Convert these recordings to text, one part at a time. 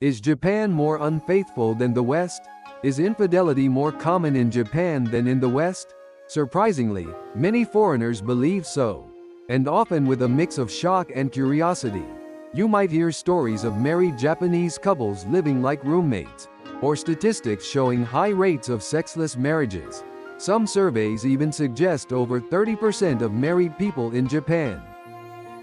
Is Japan more unfaithful than the West? Is infidelity more common in Japan than in the West? Surprisingly, many foreigners believe so, and often with a mix of shock and curiosity. You might hear stories of married Japanese couples living like roommates, or statistics showing high rates of sexless marriages. Some surveys even suggest over 30% of married people in Japan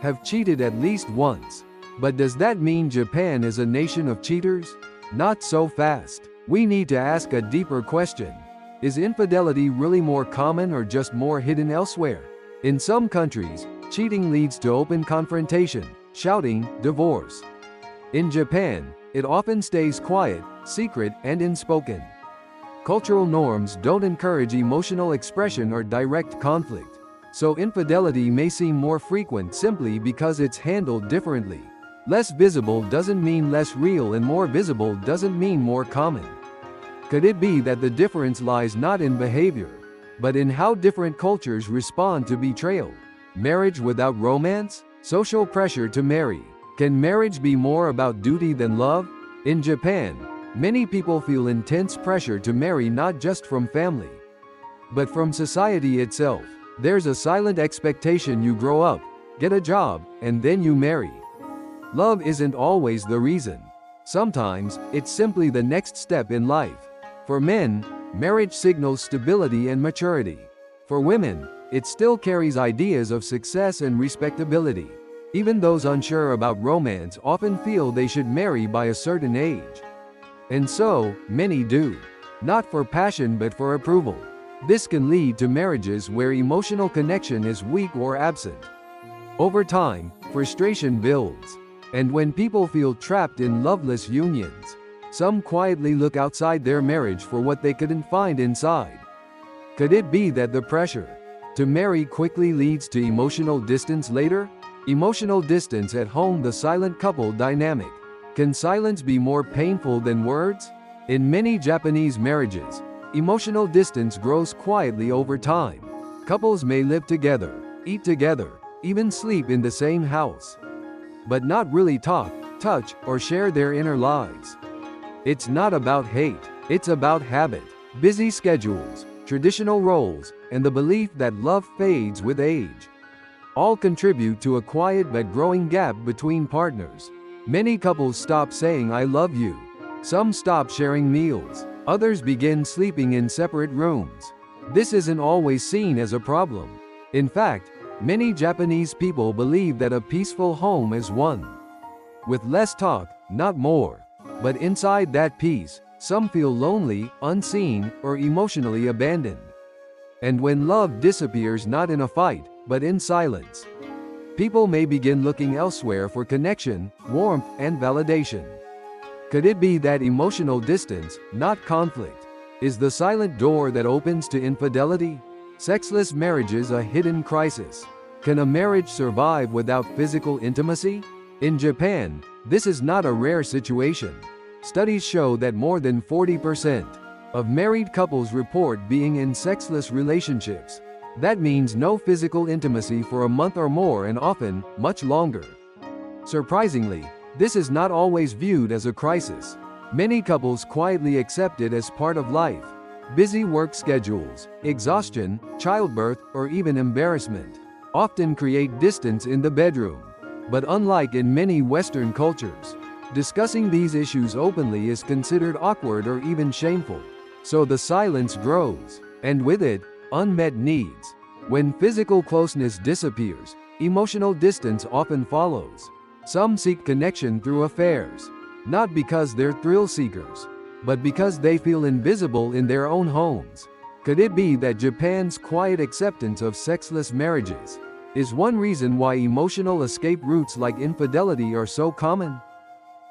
have cheated at least once. But does that mean Japan is a nation of cheaters? Not so fast. We need to ask a deeper question. Is infidelity really more common or just more hidden elsewhere? In some countries, cheating leads to open confrontation, shouting, divorce. In Japan, it often stays quiet, secret, and unspoken. Cultural norms don't encourage emotional expression or direct conflict, so infidelity may seem more frequent simply because it's handled differently. Less visible doesn't mean less real, and more visible doesn't mean more common. Could it be that the difference lies not in behavior, but in how different cultures respond to betrayal? Marriage without romance? Social pressure to marry. Can marriage be more about duty than love? In Japan, many people feel intense pressure to marry, not just from family, but from society itself. There's a silent expectation: you grow up, get a job, and then you marry. Love isn't always the reason. Sometimes, it's simply the next step in life. For men, marriage signals stability and maturity. For women, it still carries ideas of success and respectability. Even those unsure about romance often feel they should marry by a certain age. And so, many do. Not for passion but for approval. This can lead to marriages where emotional connection is weak or absent. Over time, frustration builds. And when people feel trapped in loveless unions, some quietly look outside their marriage for what they couldn't find inside. Could it be that the pressure to marry quickly leads to emotional distance later? Emotional distance at home. The silent couple dynamic. Can silence be more painful than words? In many Japanese marriages, emotional distance grows quietly over time. Couples may live together, eat together, even sleep in the same house, but not really talk, touch, or share their inner lives. It's not about hate, it's about habit, busy schedules, traditional roles, and the belief that love fades with age. All contribute to a quiet but growing gap between partners. Many couples stop saying "I love you." Some stop sharing meals. Others begin sleeping in separate rooms. This isn't always seen as a problem. In fact, many Japanese people believe that a peaceful home is one with less talk, not more. But inside that peace, some feel lonely, unseen, or emotionally abandoned. And when love disappears not in a fight, but in silence, people may begin looking elsewhere for connection, warmth, and validation. Could it be that emotional distance, not conflict, is the silent door that opens to infidelity? Sexless marriages, a hidden crisis. Can a marriage survive without physical intimacy? In Japan, this is not a rare situation. Studies show that more than 40% of married couples report being in sexless relationships. That means no physical intimacy for a month or more, and often, much longer. Surprisingly, this is not always viewed as a crisis. Many couples quietly accept it as part of life. Busy work schedules, exhaustion, childbirth, or even embarrassment often create distance in the bedroom. But unlike in many Western cultures, discussing these issues openly is considered awkward or even shameful. So the silence grows, and with it, unmet needs. When physical closeness disappears, emotional distance often follows. Some seek connection through affairs, not because they're thrill seekers, but because they feel invisible in their own homes. Could it be that Japan's quiet acceptance of sexless marriages is one reason why emotional escape routes like infidelity are so common?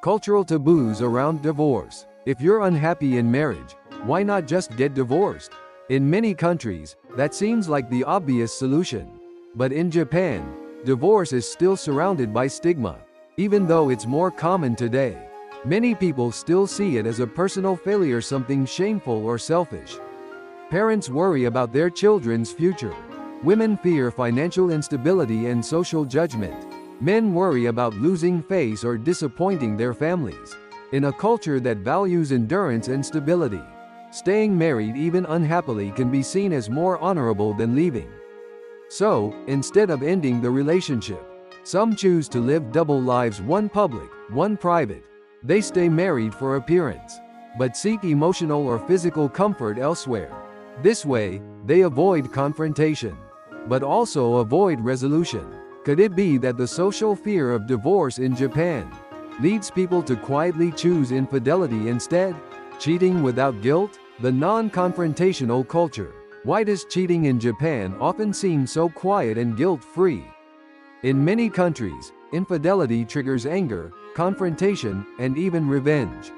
Cultural taboos around divorce. If you're unhappy in marriage, why not just get divorced? In many countries, that seems like the obvious solution. But in Japan, divorce is still surrounded by stigma. Even though it's more common today, many people still see it as a personal failure, something shameful or selfish. Parents worry about their children's future. Women fear financial instability and social judgment. Men worry about losing face or disappointing their families. In a culture that values endurance and stability, staying married even unhappily can be seen as more honorable than leaving. So, instead of ending the relationship, some choose to live double lives, one public, one private. They stay married for appearance, but seek emotional or physical comfort elsewhere. This way, they avoid confrontation, but also avoid resolution. Could it be that the social fear of divorce in Japan leads people to quietly choose infidelity instead? Cheating without guilt? The non-confrontational culture. Why does cheating in Japan often seem so quiet and guilt-free? In many countries, infidelity triggers anger, confrontation, and even revenge.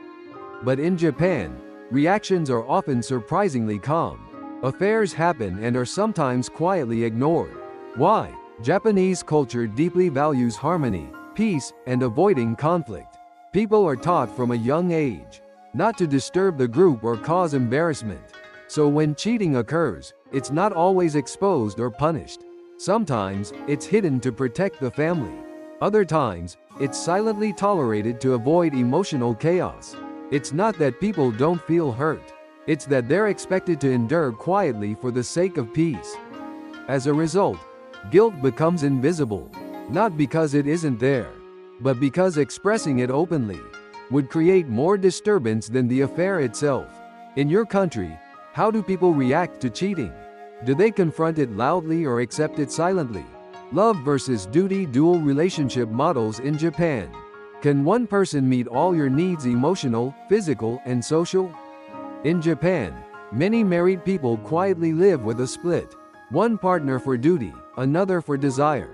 But in Japan, reactions are often surprisingly calm. Affairs happen and are sometimes quietly ignored. Why? Japanese culture deeply values harmony, peace, and avoiding conflict. People are taught from a young age not to disturb the group or cause embarrassment. So when cheating occurs, it's not always exposed or punished. Sometimes, it's hidden to protect the family. Other times, it's silently tolerated to avoid emotional chaos. It's not that people don't feel hurt. It's that they're expected to endure quietly for the sake of peace. As a result, guilt becomes invisible, not because it isn't there, but because expressing it openly would create more disturbance than the affair itself. In your country, how do people react to cheating? Do they confront it loudly or accept it silently? Love versus duty, dual relationship models in Japan. Can one person meet all your needs, emotional, physical, and social? In Japan, many married people quietly live with a split. One partner for duty, another for desire.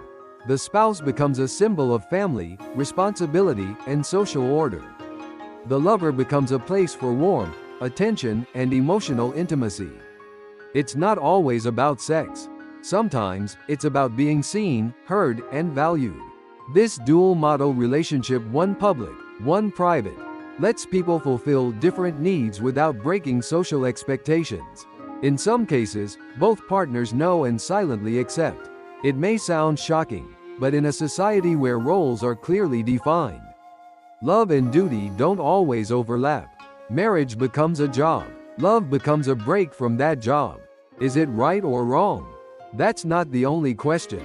The spouse becomes a symbol of family, responsibility, and social order. The lover becomes a place for warmth, attention, and emotional intimacy. It's not always about sex. Sometimes, it's about being seen, heard, and valued. This dual model relationship, one public, one private, lets people fulfill different needs without breaking social expectations. In some cases, both partners know and silently accept. It may sound shocking, but in a society where roles are clearly defined, love and duty don't always overlap. Marriage becomes a job. Love becomes a break from that job. Is it right or wrong? That's not the only question.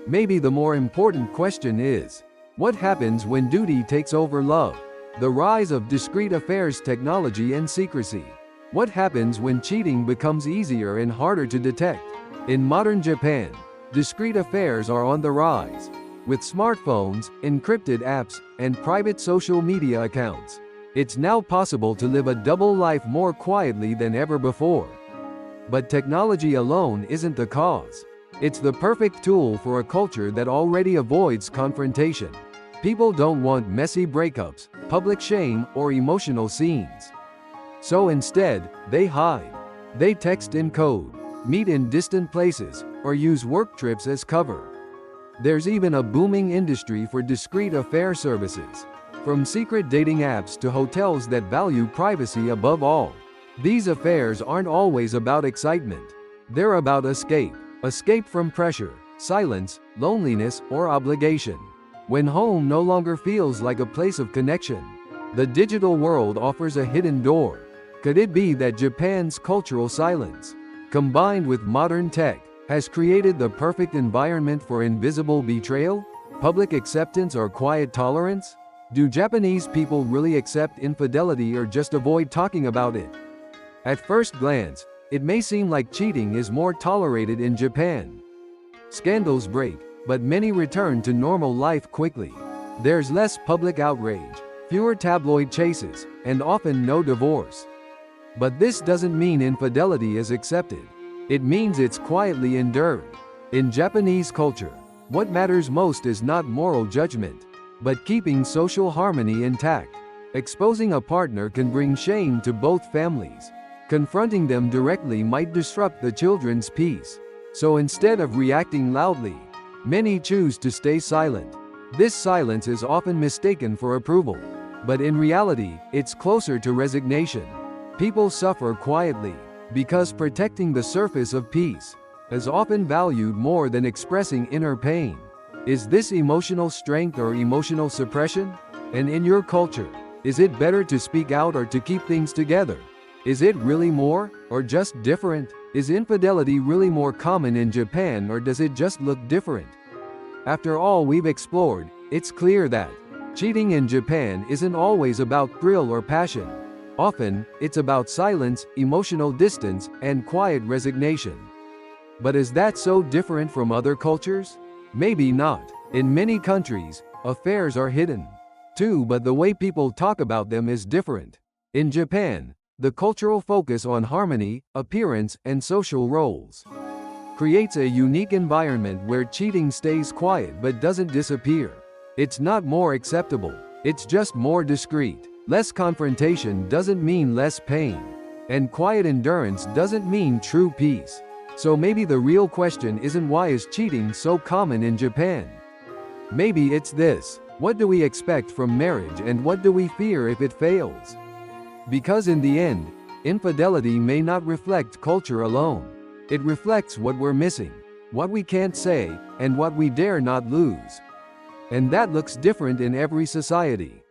Maybe the more important question is, what happens when duty takes over love? The rise of discreet affairs, technology, and secrecy. What happens when cheating becomes easier and harder to detect? In modern Japan, discreet affairs are on the rise. With smartphones, encrypted apps, and private social media accounts, it's now possible to live a double life more quietly than ever before. But technology alone isn't the cause. It's the perfect tool for a culture that already avoids confrontation. People don't want messy breakups, public shame, or emotional scenes. So instead, they hide. They text in code, meet in distant places, or use work trips as cover. There's even a booming industry for discreet affair services. From secret dating apps to hotels that value privacy above all. These affairs aren't always about excitement. They're about escape. Escape from pressure, silence, loneliness, or obligation. When home no longer feels like a place of connection, the digital world offers a hidden door. Could it be that Japan's cultural silence, combined with modern tech, has created the perfect environment for invisible betrayal, public acceptance, or quiet tolerance? Do Japanese people really accept infidelity or just avoid talking about it? At first glance, it may seem like cheating is more tolerated in Japan. Scandals break, but many return to normal life quickly. There's less public outrage, fewer tabloid chases, and often no divorce. But this doesn't mean infidelity is accepted. It means it's quietly endured. In Japanese culture, what matters most is not moral judgment, but keeping social harmony intact. Exposing a partner can bring shame to both families. Confronting them directly might disrupt the children's peace. So instead of reacting loudly, many choose to stay silent. This silence is often mistaken for approval, but in reality, it's closer to resignation. People suffer quietly because protecting the surface of peace is often valued more than expressing inner pain. Is this emotional strength or emotional suppression? And in your culture, Is it better to speak out or to keep things together? Is it really more, or just different? Is infidelity really more common in Japan, or does it just look different? After all we've explored, it's clear that cheating in Japan isn't always about thrill or passion. Often, it's about silence, emotional distance, and quiet resignation. But is that so different from other cultures? Maybe not. In many countries, affairs are hidden too, but the way people talk about them is different. In Japan, the cultural focus on harmony, appearance, and social roles creates a unique environment where cheating stays quiet but doesn't disappear. It's not more acceptable, it's just more discreet. Less confrontation doesn't mean less pain, and quiet endurance doesn't mean true peace. So maybe the real question isn't why is cheating so common in Japan? Maybe it's this: what do we expect from marriage and what do we fear if it fails? Because in the end, infidelity may not reflect culture alone. It reflects what we're missing, what we can't say, and what we dare not lose. And that looks different in every society.